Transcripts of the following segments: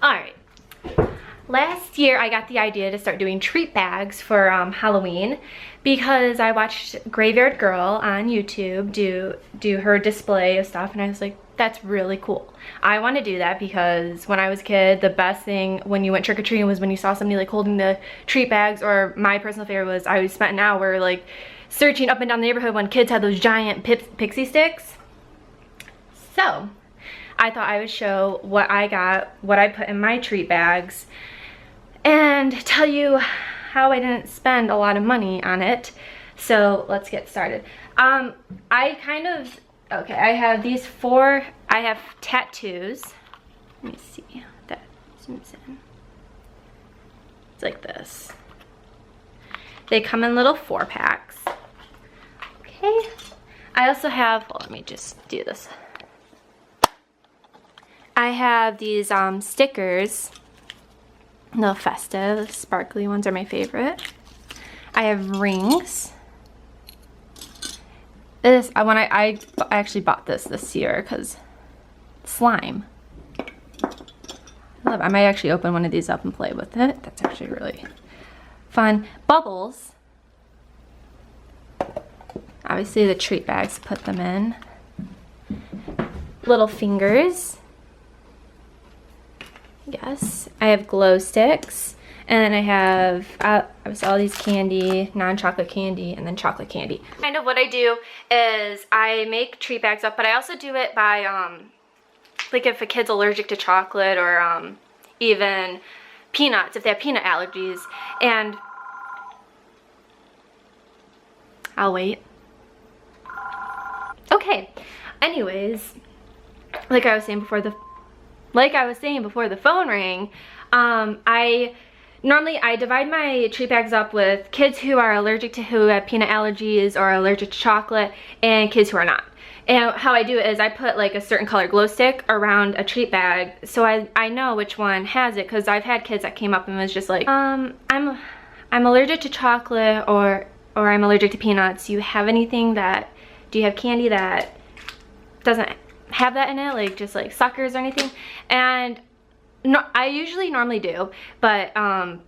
Alright. Last year I got the idea to start doing treat bags for Halloween because I watched Graveyard Girl on YouTube do her display of stuff, and I was like, that's really cool. I want to do that because when I was a kid, the best thing when you went trick-or-treating was when you saw somebody like holding the treat bags, or my personal favorite was I spent an hour like searching up and down the neighborhood when kids had those giant pixie sticks. So I thought I would show what I got, what I put in my treat bags, and tell you how I didn't spend a lot of money on it. So let's get started. Okay, I have these four, I have tattoos. Let me see, that zooms in. It's like this. They come in little 4-packs. Okay, I also have, well, let me just do this. I have these stickers. The festive, sparkly ones are my favorite. I have rings. This, I actually bought this year because slime. I might actually open one of these up and play with it. That's actually really fun. Bubbles. Obviously the treat bags, put them in. Little fingers. Yes, I have glow sticks, and then I have all these candy, non-chocolate candy, and then chocolate candy. Kind of what I do is I make treat bags up, but I also do it by, like if a kid's allergic to chocolate, or even peanuts, if they have peanut allergies, and I'll wait. Okay, anyways, like I was saying before the phone rang, I divide my treat bags up with kids who are allergic to, who have peanut allergies or allergic to chocolate, and kids who are not. And how I do it is I put like a certain color glow stick around a treat bag, so I know which one has it, because I've had kids that came up and was just like, I'm allergic to chocolate, or I'm allergic to peanuts. Do you have candy that doesn't have that in it, like just like suckers or anything? And no, I usually normally do, but I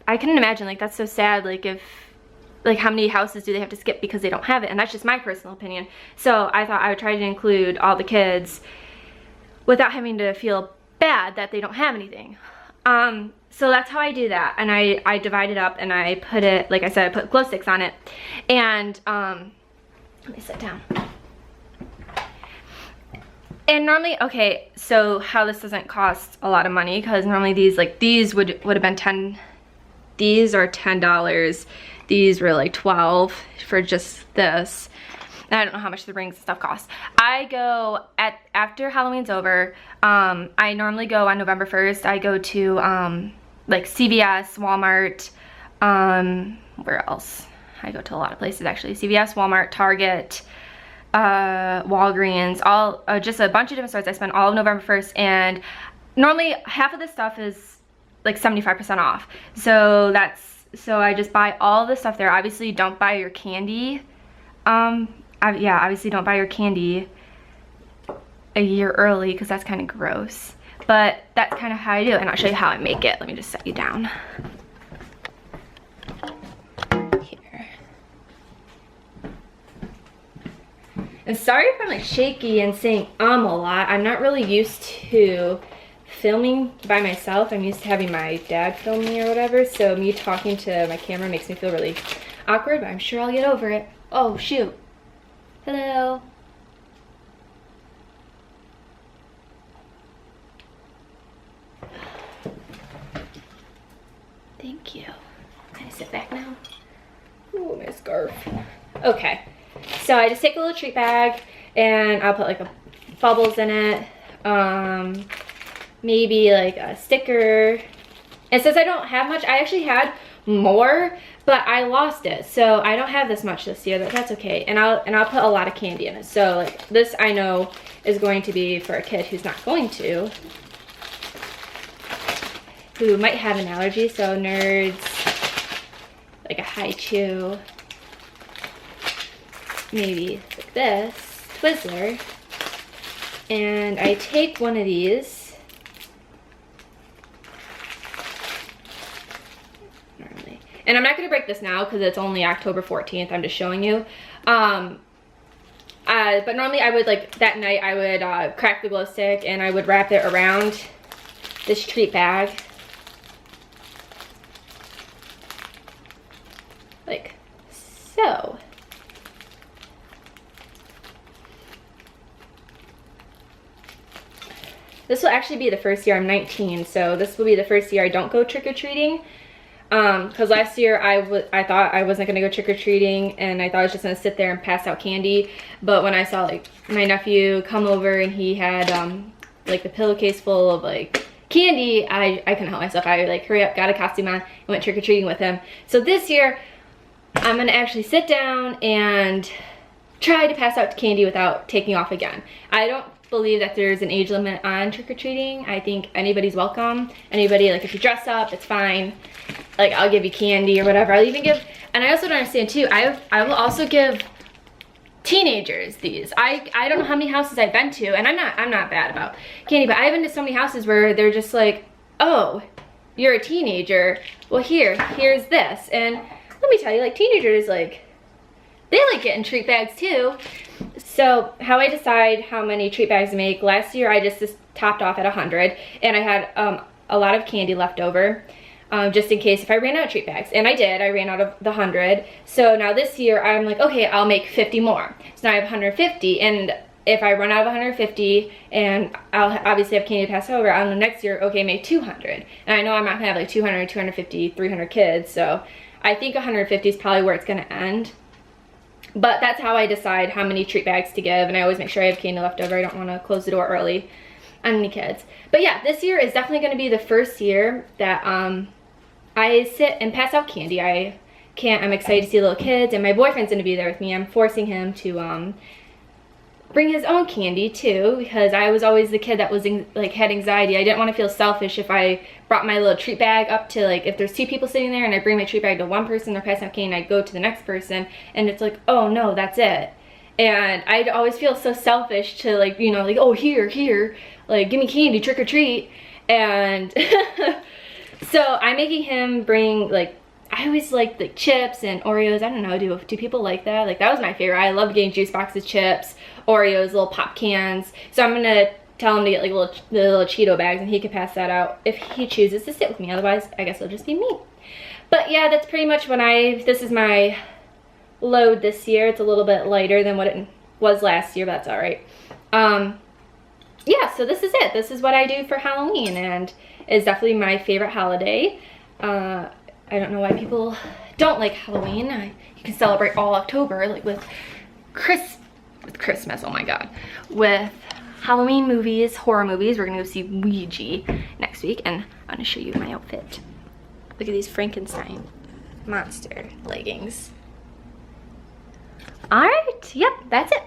couldn't imagine, like that's so sad, like if, like how many houses do they have to skip because they don't have it, and that's just my personal opinion. So I thought I would try to include all the kids without having to feel bad that they don't have anything. So that's how I do that, and I divide it up, and I put it, like I said, I put glow sticks on it, and let me sit down. And normally, okay, so how this doesn't cost a lot of money, because normally these would have been these are $10. These were like 12 for just this. And I don't know how much the rings and stuff cost. I go after Halloween's over, I normally go on November 1st. I go to like CVS, Walmart, where else? I go to a lot of places actually. CVS, Walmart, Target, Walgreens, all just a bunch of different stores. I spend all of November 1st, and normally half of this stuff is like 75% off. So I just buy all the stuff there. Obviously don't buy your candy. Yeah, obviously don't buy your candy a year early, because that's kind of gross. But that's kind of how I do it, and I'll show you how I make it. Let me just set you down. And sorry if I'm like shaky and saying a lot. I'm not really used to filming by myself. I'm used to having my dad film me or whatever, so me talking to my camera makes me feel really awkward, but I'm sure I'll get over it. Oh shoot. Hello. Thank you. Can I sit back now? Oh, my scarf. Okay. So I just take a little treat bag, and I'll put like bubbles in it, maybe like a sticker. And since I don't have much, I actually had more, but I lost it, so I don't have this much this year. That's okay. And I'll put a lot of candy in it. So like this, I know is going to be for a kid who's not going to, who might have an allergy. So nerds, like a high chew. Maybe like this, Twizzler, and I take one of these And I'm not gonna break this now because it's only October 14th. I'm just showing you. But normally I would, like, that night I would crack the glow stick and I would wrap it around this treat bag. Like so. This will actually be the first year. I'm 19, so this will be the first year I don't go trick-or-treating. Because last year I thought I wasn't gonna go trick-or-treating, and I thought I was just gonna sit there and pass out candy. But when I saw, like, my nephew come over and he had like the pillowcase full of, like, candy, I couldn't help myself. I, like, hurry up, got a costume on, and went trick-or-treating with him. So this year I'm gonna actually sit down and try to pass out candy without taking off again. I don't believe that there's an age limit on trick-or-treating. I think anybody's welcome. Anybody, like, if you dress up, it's fine. Like, I'll give you candy or whatever. I'll even give, and I also don't understand too, I will also give teenagers these. I don't know how many houses I've been to, and I'm not bad about candy, but I've been to so many houses where they're just like, oh, you're a teenager, well, here's this. And let me tell you, like, teenagers, like, they like getting treat bags too. So how I decide how many treat bags to make, last year I just topped off at 100, and I had a lot of candy left over, just in case if I ran out of treat bags. And I did, I ran out of the 100. So now this year I'm like, okay, I'll make 50 more. So now I have 150, and if I run out of 150 and I'll obviously have candy to pass over, on the next year, okay, make 200. And I know I'm not gonna have like 200, 250, 300 kids, so I think 150 is probably where it's gonna end. But that's how I decide how many treat bags to give, and I always make sure I have candy left over. I don't want to close the door early on any kids. But yeah, this year is definitely going to be the first year that I sit and pass out candy. I'm excited to see little kids, and my boyfriend's going to be there with me. I'm forcing him to bring his own candy too, because I was always the kid that was had anxiety. I didn't want to feel selfish if I brought my little treat bag up to, like, if there's 2 people sitting there and I bring my treat bag to one person, they're passing out candy, and I go to the next person and it's like, oh no, that's it. And I'd always feel so selfish to, like, you know, like, oh, here, like, give me candy, trick or treat. And so I'm making him bring, like, I always like the chips and Oreos. I don't know, do people like that? Like, that was my favorite. I loved getting juice boxes, chips, Oreos, little pop cans. So I'm gonna tell him to get, like, the little Cheeto bags, and he can pass that out if he chooses to sit with me. Otherwise, I guess it'll just be me. But yeah, that's pretty much this is my load this year. It's a little bit lighter than what it was last year, but that's all right. Yeah, so this is it. This is what I do for Halloween, and it's definitely my favorite holiday. I don't know why people don't like Halloween. You can celebrate all October, like with Christmas, oh my god. With Halloween movies, horror movies. We're gonna go see Ouija next week, and I'm gonna show you my outfit. Look at these Frankenstein monster leggings. Alright, yep, that's it.